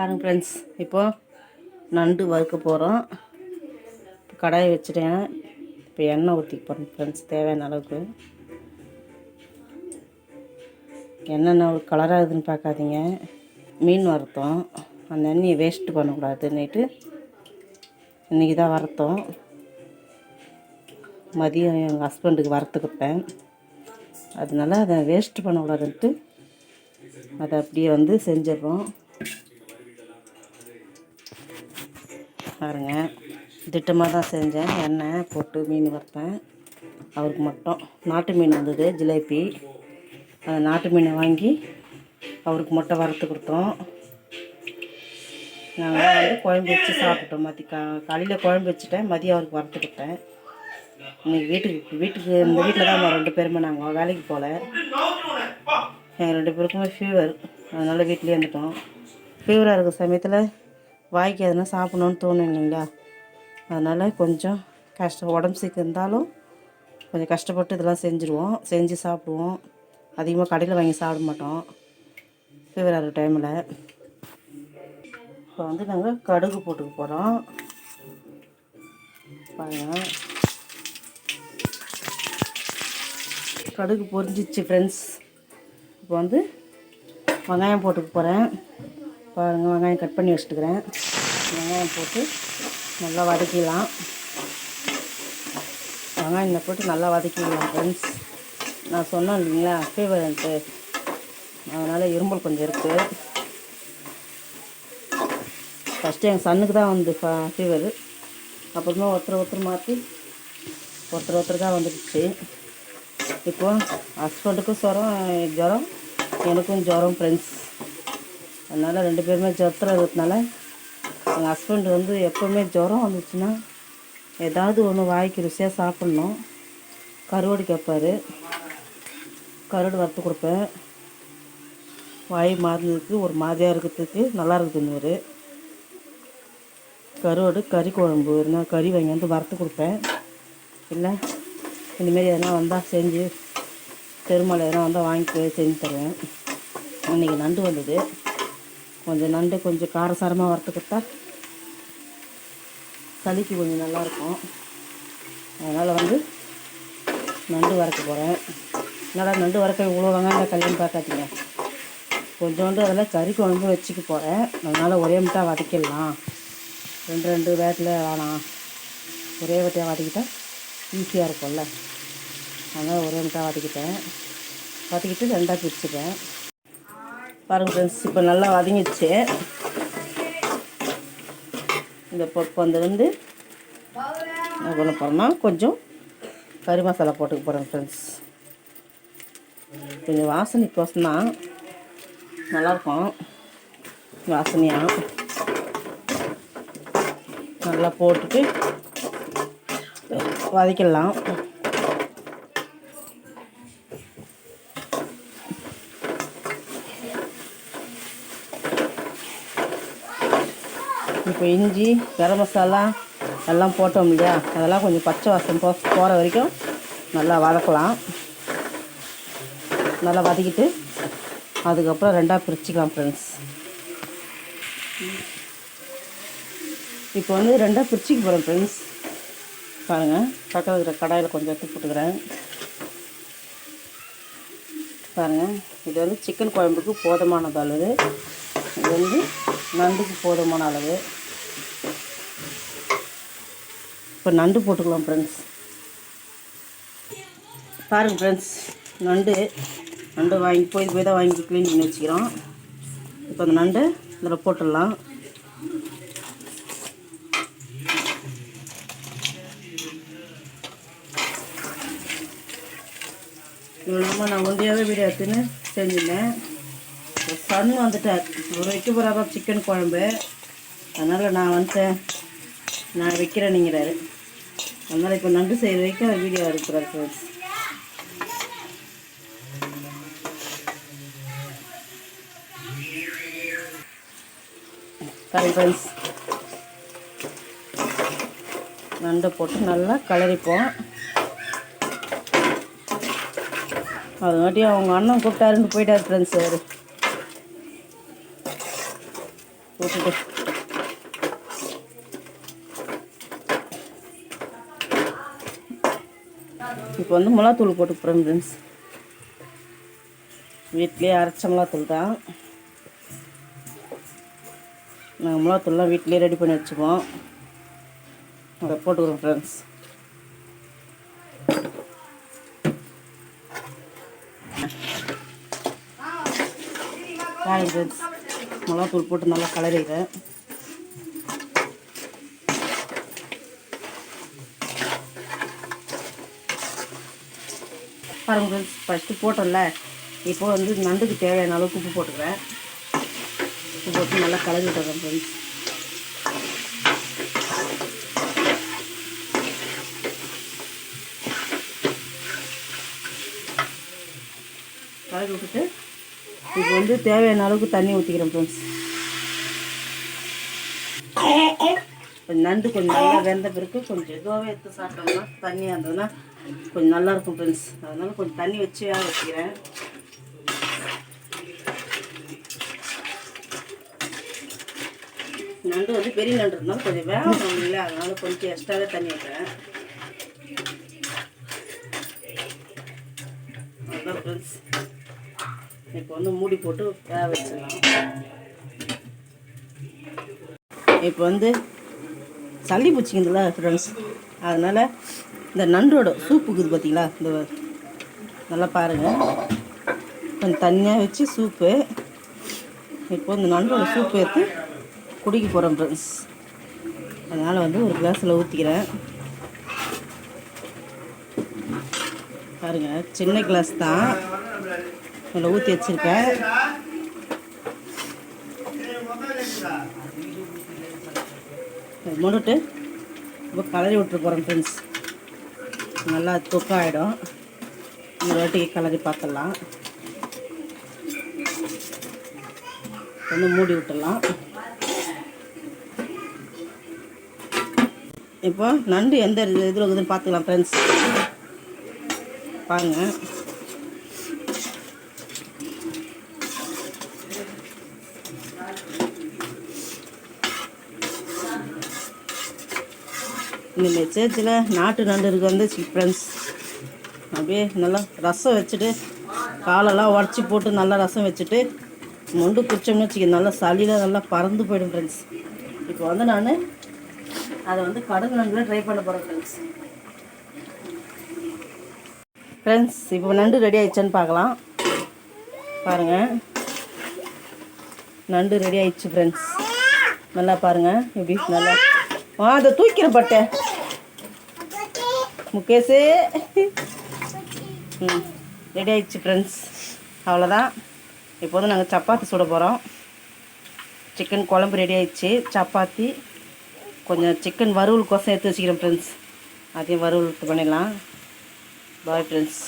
பாருங்கள் ஃப்ரெண்ட்ஸ், இப்போது நண்டு வறுக்க போகிறோம். கடாயை வச்சுட்டேன். இப்போ எண்ணெய் ஊற்றிக்க போகிறேன் ஃப்ரெண்ட்ஸ், தேவையான அளவுக்கு. எண்ணெய் ஒரு கலராகுதுன்னு பார்க்காதீங்க. மீன் வறுத்தோம், அந்த எண்ணெயை வேஸ்ட்டு பண்ணக்கூடாதுன்னுட்டு இன்றைக்கி தான் வறுத்தோம். மதியம் எங்கள் ஹஸ்பண்டுக்கு வறுத்து கொடுத்தேன். அதனால அதை வேஸ்ட்டு பண்ணக்கூடாதுன்ட்டு அதை அப்படியே செஞ்சிடறோம். பாருங்க, திட்டமாக தான் செஞ்சேன். எண்ணெய் போட்டு மீன் வறுத்தேன். அவருக்கு மட்டும் நாட்டு மீன் வந்தது, ஜிலேபி. அந்த நாட்டு மீனை வாங்கி அவருக்கு மட்டும் வறுத்து கொடுத்தோம். நாங்கள் குழம்பு வச்சு சாப்பிட்டோம். காலையில் குழம்பு வச்சுட்டேன், மதியம் அவருக்கு வறுத்து கொடுத்தேன். இன்றைக்கி வீட்டுக்கு இந்த வீட்டில் தான் 2 பேருமே நாங்கள் வேலைக்கு போகல. எங்கள் 2 பேருக்குமே ஃபீவர், அதனால் வீட்லேயே இருந்துட்டோம். ஃபீவராக இருக்கிற சமயத்தில் வாய்க்கு எதுனா சாப்பிட்ணுன்னு தோணும் இல்லைங்களா? அதனால் கொஞ்சம் உடம்பு சீக்கிரம் இருந்தாலும் கொஞ்சம் கஷ்டப்பட்டு இதெல்லாம் செஞ்சு சாப்பிடுவோம். அதிகமாக கடையில் வாங்கி சாப்பிட மாட்டோம் ஃபீவராக இருக்கிற டைமில். இப்போ நாங்கள் கடுகு போட்டுக்க போகிறோம். பாருங்கள், கடுகு பொரிஞ்சிச்சு ஃப்ரெண்ட்ஸ். இப்போ வெங்காயம் போட்டுக்க போகிறேன். பாருங்கள், வெங்காயம் கட் பண்ணி வச்சுட்டுக்கிறேன். வெங்காயம் போட்டு நல்லா வதக்கிடலாம். வெங்காயத்தை போட்டு நல்லா வதக்கிடலாம் ஃப்ரெண்ட்ஸ். நான் சொன்னேன் இல்லைங்களா, ஃபீவர்ன்ட்டு, அதனால் இருமல் கொஞ்சம் இருக்குது. ஃபஸ்ட்டு எங்கள் சன்னுக்கு தான் ஃபீவர். அப்புறமா ஒருத்தர் மாற்றி ஒருத்தருக்காக வந்துடுச்சு. இப்போது ஹஸ்பண்டுக்கும் ஜுரம், எனக்கும் ஜுரம் ஃப்ரெண்ட்ஸ். அதனால் 2 பேருமே ஜுரத்தில் இருக்கிறதுனால எங்கள் ஹஸ்பண்டு எப்போவுமே ஜுரம் வந்துச்சுன்னா ஏதாவது ஒன்று வாய்க்கு ருசியாக சாப்பிட்ணும். கருவாடு கேட்பார், கருவாடு வறுத்து கொடுப்பேன். வாய் மாறினதுக்கு ஒரு மாதிரியாக இருக்கிறதுக்கு நல்லா இருக்குதுன்னு கருவாடு கறி குழம்பு இருந்தால் கறி வாங்கி வறுத்து கொடுப்பேன். இல்லை இந்தமாரி எதனா வந்தால் செஞ்சு பெருமாள் எதனா வந்தால் வாங்கி செஞ்சு தருவேன். இன்றைக்கி நண்டு வந்தது. கொஞ்சம் நண்டு கொஞ்சம் காரசாரமாக வறுத்து கொடுத்தா சளிக்கு கொஞ்சம் நல்லாயிருக்கும். அதனால் நண்டு வறுக்க போகிறேன். அதனால் நண்டு வறுக்க இவ்வளோ வெங்காயம் கல்யாணம் பார்க்காதீங்க. கொஞ்சோண்டு அதில் கறி குழம்பு வச்சுக்க போகிறேன். அதனால் ஒரே முட்டா வதக்கிடலாம். 2 வேட்டில் வேணாம், ஒரே வட்டியாக வதக்கிட்டால் ஈஸியாக இருக்கும்ல. அதனால் ஒரே முட்டா வதக்கிட்டு 2ஆக பிரிச்சுட்டேன். பாருங்கள் ஃப்ரெண்ட்ஸ், இப்போ நல்லா வதங்கிடுச்சு. இந்த இப்போ என்ன பண்ண போகிறோம்னா கொஞ்சம் கறி மசாலா போட்டுக்க போகிறேன் ஃப்ரெண்ட்ஸ். கொஞ்சம் வாசனைக்கோசம் தான், நல்லாயிருக்கும் வாசனையாக. நல்லா போட்டுட்டு வதக்கிடலாம். இப்போ இஞ்சி கரம் மசாலா எல்லாம் போட்டோம் இல்லையா, அதெல்லாம் கொஞ்சம் பச்சை வாசம் போகிற வரைக்கும் நல்லா வதக்கலாம். நல்லா வதக்கிட்டு அதுக்கப்புறம் 2ஆக பிரிச்சுக்கலாம் ஃப்ரெண்ட்ஸ். இப்போ 2ஆக பிரிச்சுக்க போகிறேன் ஃப்ரெண்ட்ஸ். பாருங்கள், பக்கத்தில் இருக்கிற கடாயில் கொஞ்சம் எடுத்து போட்டுக்கிறேன். பாருங்கள், இது சிக்கன் குழம்புக்கு போதுமான அளவு, இது நண்டுக்கு போதுமான அளவு. இப்போ நண்டு போட்டுக்கலாம் ஃப்ரெண்ட்ஸ். பாருங்கள் ஃப்ரெண்ட்ஸ், நண்டு போய் தான் வாங்கி க்ளீன் பண்ணி வச்சுக்கிறோம். இப்போ அந்த நண்டு இதில் போட்டுடலாம். இவ்வளோ நான் ஒண்டியாகவே வீடியோ எடுத்துன்னு செஞ்சுருந்தேன். சன் வந்துட்டார், ஒரு வைக்க போகிறாரா சிக்கன் குழம்பு. அதனால் நான் வைக்கிறேன்னுங்கிறாரு. அதனால் இப்போ நண்டு செய்கிற வரைக்கும் வீடியோ எடுக்கிறார் ஃப்ரெண்ட்ஸ். சரி ஃப்ரெண்ட்ஸ், நண்டை போட்டு நல்லா கலரிப்போம். அதுங்காட்டி அவங்க அண்ணன் கூப்பிட்டாருன்னு போயிட்டார் ஃப்ரெண்ட்ஸ். போட்டுட்டு இப்போ வந்து மிளகாத்தூள் போட்டுக்கிறோம் ஃப்ரெண்ட்ஸ். வீட்டிலே அரைச்ச மிளகாத்தூள் தான். நாங்கள் மிளகாத்தூள்லாம் வீட்டிலே ரெடி பண்ணி வச்சுக்குவோம். அதை போட்டுக்கிறோம் ஃப்ரெண்ட்ஸ். ஃப்ரெண்ட்ஸ் மிளகாத்தூள் போட்டு நல்லா கலரிடுறேன். பாருங்க ஃப்ரெண்ட்ஸ், ஃபஸ்ட்டு போட்டோம்ல, இப்போ வந்து நண்டுக்கு தேவையான அளவுக்கு உப்பு போட்டுக்கிறேன். உப்பு போட்டு நல்லா கலரி விட்டுறேன் ஃப்ரெண்ட்ஸ். கலரி விட்டுட்டு இப்போ வந்து தேவையான அளவுக்கு தண்ணி ஊற்றிக்கிறேன் ஃப்ரெண்ட்ஸ். நண்டு கொஞ்சம் நல்லா வெந்த பிறகு கொஞ்சம் இதுவாகவே எடுத்து சாப்பிட்டோம்னா தண்ணியாக இருந்ததுன்னா கொஞ்சம் நல்லாயிருக்கும் ஃப்ரெண்ட்ஸ். அதனால் கொஞ்சம் தண்ணி வச்சு வேக வச்சுக்கிறேன். நண்டு வந்து பெரிய நண்டு இருந்தாலும் கொஞ்சம் வேகணும் இல்லை, அதனால் கொஞ்சம் எக்ஸ்ட்ராவே தண்ணி வைக்கிறேன். அதுதான் ஃப்ரெண்ட்ஸ். இப்போ வந்து மூடி போட்டு வேக வச்சிடலாம். இப்போ வந்து சளி பிடிச்சிக்கிதுல ஃப்ரெண்ட்ஸ், அதனால் இந்த நண்டோட சூப்புக்குது பார்த்தீங்களா, இந்த நல்லா பாருங்கள், கொஞ்சம் தண்ணியாக வச்சு சூப்பு. இப்போ இந்த நண்டோட சூப்பு எடுத்து குடிக்க போகிறோம் ஃப்ரெண்ட்ஸ். அதனால் வந்து ஒரு கிளாஸில் ஊற்றிக்கிறேன். பாருங்கள், சின்ன கிளாஸ் தான் இதில் ஊற்றி வச்சுருக்கேன். மூடிட்டு இப்போ கலரி விட்டுட்டு போகிறேன் ஃப்ரெண்ட்ஸ். நல்லா தொக்காயிடும். ஒரு வாட்டி கலரி பார்த்துடலாம். வந்து மூடி விட்டுடலாம். இப்போ நண்டு எந்த இதில் இருக்குதுன்னு பார்த்துக்கலாம் ஃப்ரெண்ட்ஸ். பாருங்கள், இந்த மெசேஜில் நாட்டு நண்டு இருக்கு வந்துச்சு ஃப்ரெண்ட்ஸ். அப்படியே நல்லா ரசம் வச்சுட்டு காலெல்லாம் உடச்சி போட்டு நல்லா ரசம் வச்சுட்டு மொண்டு குடிச்சோம்னு வச்சுக்க, நல்லா சளியில் நல்லா பறந்து போய்டும் ஃப்ரெண்ட்ஸ். இப்போ வந்து நான் அதை வந்து கடல் நண்டில் ட்ரை பண்ண போகிறேன் ஃப்ரெண்ட்ஸ். ஃப்ரெண்ட்ஸ் இப்போ நண்டு ரெடி ஆயிடுச்சான்னு பார்க்கலாம். பாருங்கள், நண்டு ரெடி ஆயிடுச்சு ஃப்ரெண்ட்ஸ். நல்லா பாருங்கள் எப்படி நல்லா அதை தூக்கிற பட்டை முகேஷு. ரெடி ஆயிடுச்சு ஃப்ரெண்ட்ஸ். அவ்வளோதான். இப்போ வந்து நாங்கள் சப்பாத்தி சுட போகிறோம். சிக்கன் குழம்பு ரெடி ஆயிடுச்சு. சப்பாத்தி கொஞ்சம் சிக்கன் வறுவல் கோசம் எடுத்து வச்சுக்கிறேன் ஃப்ரெண்ட்ஸ். அதையும் வறுவல் பண்ணிடலாம். Bye friends.